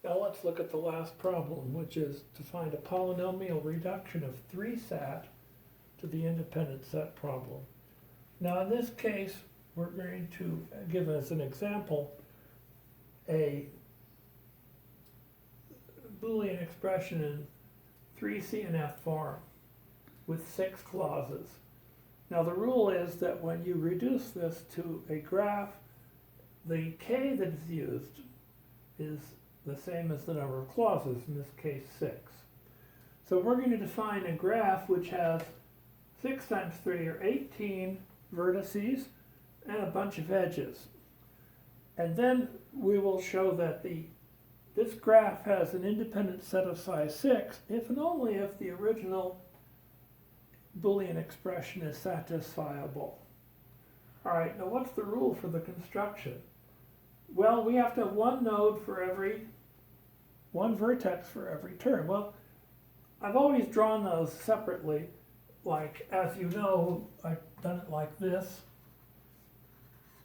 Now let's look at the last problem, which is to find a polynomial reduction of 3 sat to the independent set problem. Now in this case, we're going to give as an example a Boolean expression in 3CNF form with 6 clauses. Now the rule is that when you reduce this to a graph, the k that is used is the same as the number of clauses, in this case 6. So we're going to define a graph which has 6 times 3 or 18 vertices and a bunch of edges. And then we will show that this graph has an independent set of size 6 if and only if the original Boolean expression is satisfiable. All right, now what's the rule for the construction? Well, we have to have one vertex for every term. Well, I've always drawn those separately, like, as you know, I've done it like this,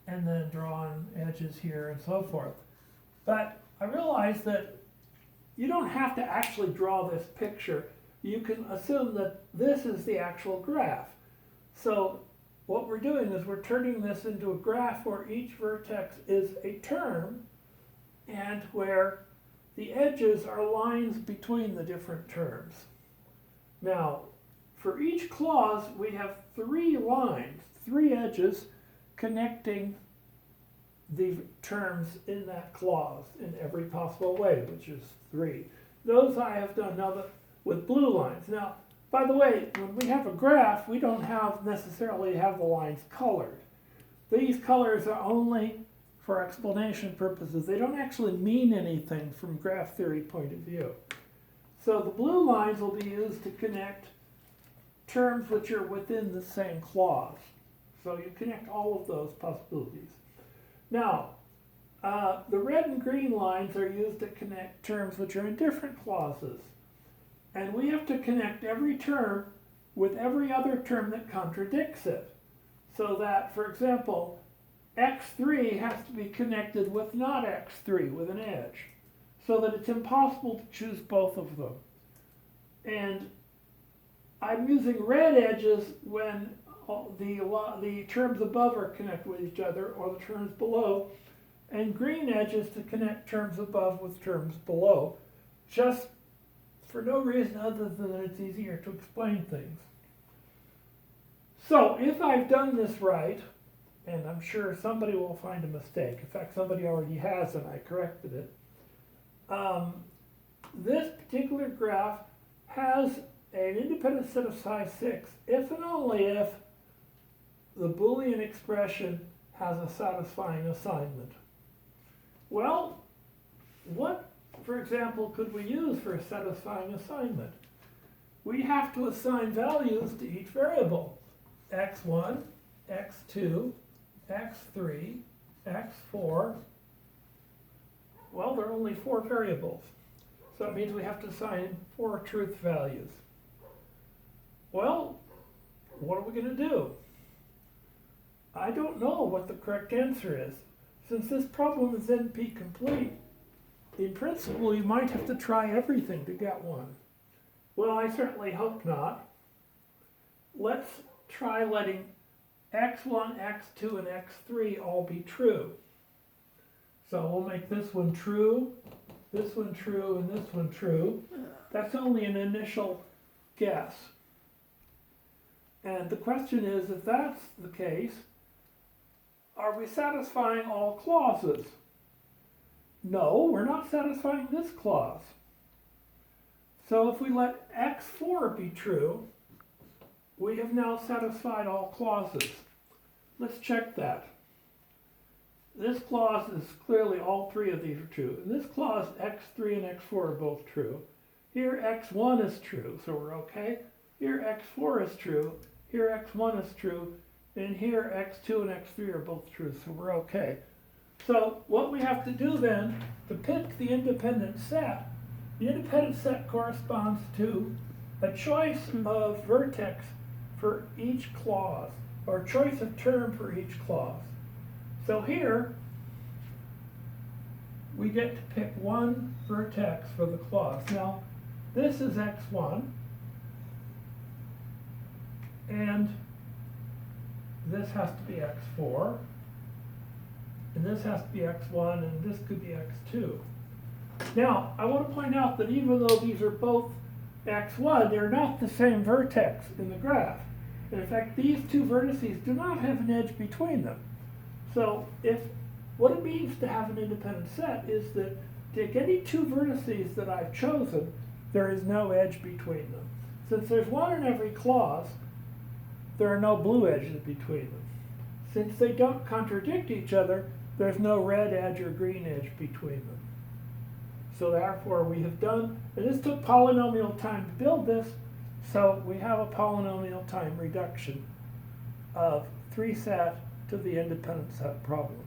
and then drawn edges here and so forth. But I realized that you don't have to actually draw this picture. You can assume that this is the actual graph. So what we're doing is we're turning this into a graph where each vertex is a term and where the edges are lines between the different terms. Now, for each clause, we have 3 lines, 3 edges connecting the terms in that clause in every possible way, which is 3. Those I have done now with blue lines. Now, by the way, when we have a graph, we don't necessarily have the lines colored. These colors are only for explanation purposes. They don't actually mean anything from graph theory point of view. So the blue lines will be used to connect terms which are within the same clause. So you connect all of those possibilities. Now, the red and green lines are used to connect terms which are in different clauses. And we have to connect every term with every other term that contradicts it. So that, for example, x3 has to be connected with not x3, with an edge, so that it's impossible to choose both of them. And I'm using red edges when the terms above are connected with each other, or the terms below, and green edges to connect terms above with terms below, just for no reason other than that it's easier to explain things. So if I've done this right, and I'm sure somebody will find a mistake, in fact somebody already has and I corrected it, this particular graph has an independent set of size 6 if and only if the Boolean expression has a satisfying assignment. Well, what, for example, could we use for a satisfying assignment? We have to assign values to each variable. x1, x2, x3, x4. Well, there are only 4 variables. So that means we have to assign 4 truth values. Well, what are we going to do? I don't know what the correct answer is. Since this problem is NP complete, in principle, you might have to try everything to get one. Well, I certainly hope not. Let's try letting x1, x2, and x3 all be true. So we'll make this one true, and this one true. That's only an initial guess. And the question is, if that's the case, are we satisfying all clauses? No, we're not satisfying this clause. So if we let x4 be true, we have now satisfied all clauses. Let's check that. This clause is clearly all 3 of these are true. In this clause, x3 and x4 are both true. Here x1 is true, so we're okay. Here x4 is true. Here x1 is true. And here x2 and x3 are both true, so we're okay. So what we have to do then, to pick the independent set, the independent set corresponds to a choice of vertex for each clause, or choice of term for each clause. So here, we get to pick one vertex for the clause. Now, this is x1, and this has to be x4, and this has to be x1, and this could be x2. Now, I want to point out that even though these are both x1, they're not the same vertex in the graph. And in fact, these two vertices do not have an edge between them. So what it means to have an independent set is that take any two vertices that I've chosen, there is no edge between them. Since there's one in every clause, there are no blue edges between them. Since they don't contradict each other, there's no red edge or green edge between them. So therefore we have done, and this took polynomial time to build this, so we have a polynomial time reduction of 3 sat to the independent set problem.